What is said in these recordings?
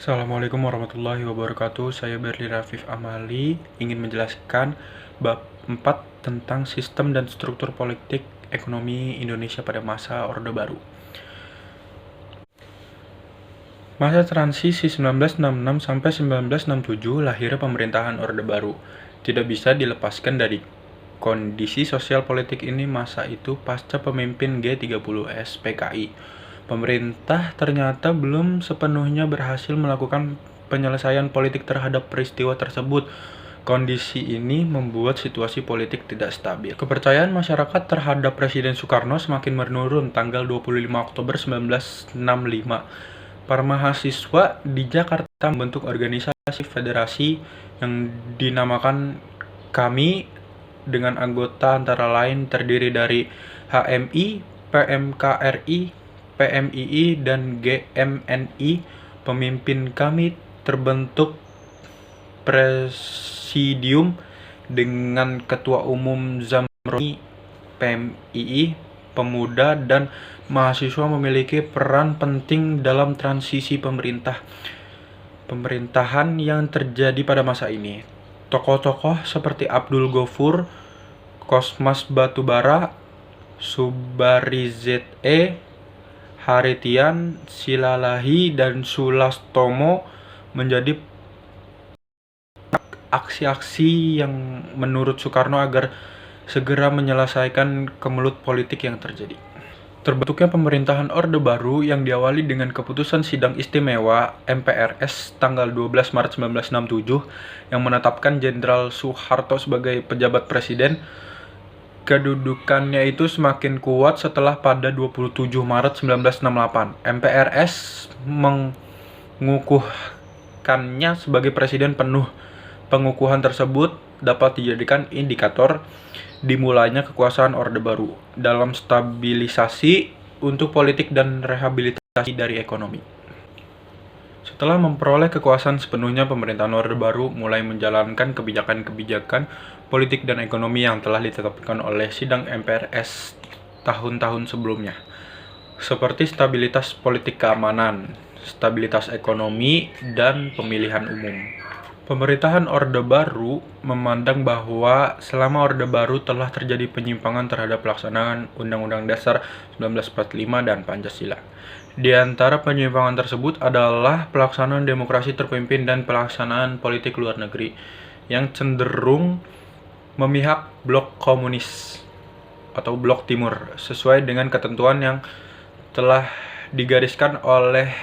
Assalamualaikum warahmatullahi wabarakatuh. Saya Berli Rafif Amali ingin menjelaskan bab 4 tentang sistem dan struktur politik ekonomi Indonesia pada masa Orde Baru. Masa transisi 1966 sampai 1967 lahirnya pemerintahan Orde Baru. Tidak bisa dilepaskan dari kondisi sosial politik ini masa itu pasca pemimpin G30S PKI. Pemerintah ternyata belum sepenuhnya berhasil melakukan penyelesaian politik terhadap peristiwa tersebut. Kondisi ini membuat situasi politik tidak stabil. Kepercayaan masyarakat terhadap Presiden Soekarno semakin menurun. Tanggal 25 Oktober 1965, para mahasiswa di Jakarta membentuk organisasi federasi yang dinamakan KAMI dengan anggota antara lain terdiri dari HMI, PMKRI, PMII, dan GMNI. Pemimpin kami terbentuk presidium dengan Ketua Umum Zamroni. PMII, pemuda dan mahasiswa memiliki peran penting dalam transisi pemerintahan yang terjadi pada masa ini. Tokoh-tokoh seperti Abdul Gofur, Kosmas Batubara, Subari Z.E., Haritian, Silalahi, dan Sulastomo menjadi aksi-aksi yang menurut Soekarno agar segera menyelesaikan kemelut politik yang terjadi. Terbentuknya pemerintahan Orde Baru yang diawali dengan keputusan Sidang Istimewa MPRS tanggal 12 Maret 1967 yang menetapkan Jenderal Soeharto sebagai pejabat presiden. Kedudukannya itu semakin kuat setelah pada 27 Maret 1968 MPRS mengukuhkannya sebagai presiden penuh. Pengukuhan tersebut dapat dijadikan indikator dimulainya kekuasaan Orde Baru dalam stabilisasi untuk politik dan rehabilitasi dari ekonomi. Setelah memperoleh kekuasaan sepenuhnya, pemerintahan Orde Baru mulai menjalankan kebijakan-kebijakan politik dan ekonomi yang telah ditetapkan oleh Sidang MPRS tahun-tahun sebelumnya, seperti stabilitas politik keamanan, stabilitas ekonomi, dan pemilihan umum. Pemerintahan Orde Baru memandang bahwa selama Orde Baru telah terjadi penyimpangan terhadap pelaksanaan Undang-Undang Dasar 1945 dan Pancasila. Di antara penyimpangan tersebut adalah pelaksanaan demokrasi terpimpin dan pelaksanaan politik luar negeri yang cenderung memihak blok komunis atau blok timur sesuai dengan ketentuan yang telah digariskan oleh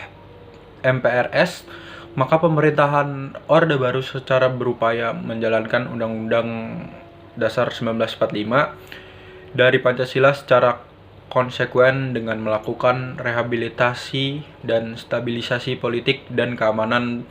MPRS. Maka pemerintahan Orde Baru secara berupaya menjalankan Undang-Undang Dasar 1945 dari Pancasila secara konsekuen dengan melakukan rehabilitasi dan stabilisasi politik dan keamanan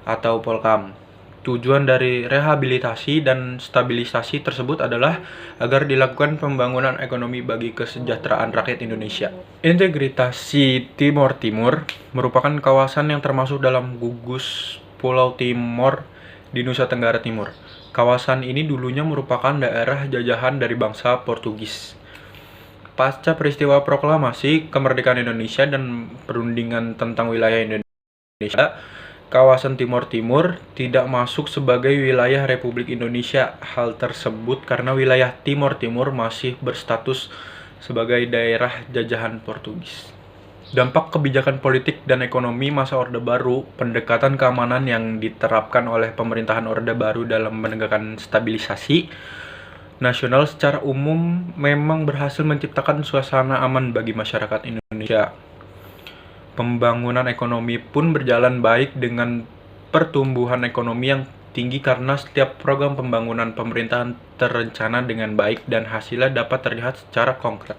atau Polkam. Tujuan dari rehabilitasi dan stabilisasi tersebut adalah agar dilakukan pembangunan ekonomi bagi kesejahteraan rakyat Indonesia. Integrasi Timor Timur merupakan kawasan yang termasuk dalam gugus Pulau Timor di Nusa Tenggara Timur. Kawasan ini dulunya merupakan daerah jajahan dari bangsa Portugis. Pasca peristiwa proklamasi kemerdekaan Indonesia dan perundingan tentang wilayah Indonesia, kawasan Timor Timur tidak masuk sebagai wilayah Republik Indonesia. Hal tersebut karena wilayah Timor Timur masih berstatus sebagai daerah jajahan Portugis. Dampak kebijakan politik dan ekonomi masa Orde Baru, pendekatan keamanan yang diterapkan oleh pemerintahan Orde Baru dalam menegakkan stabilisasi nasional secara umum memang berhasil menciptakan suasana aman bagi masyarakat Indonesia. Pembangunan ekonomi pun berjalan baik dengan pertumbuhan ekonomi yang tinggi karena setiap program pembangunan pemerintahan terencana dengan baik dan hasilnya dapat terlihat secara konkret.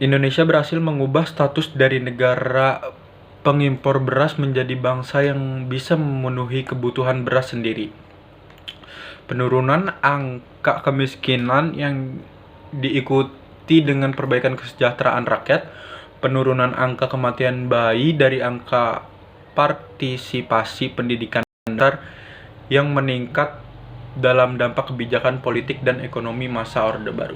Indonesia berhasil mengubah status dari negara pengimpor beras menjadi bangsa yang bisa memenuhi kebutuhan beras sendiri. Penurunan angka kemiskinan yang diikuti dengan perbaikan kesejahteraan rakyat, penurunan angka kematian bayi dari angka partisipasi pendidikan dasar yang meningkat dalam dampak kebijakan politik dan ekonomi masa Orde Baru.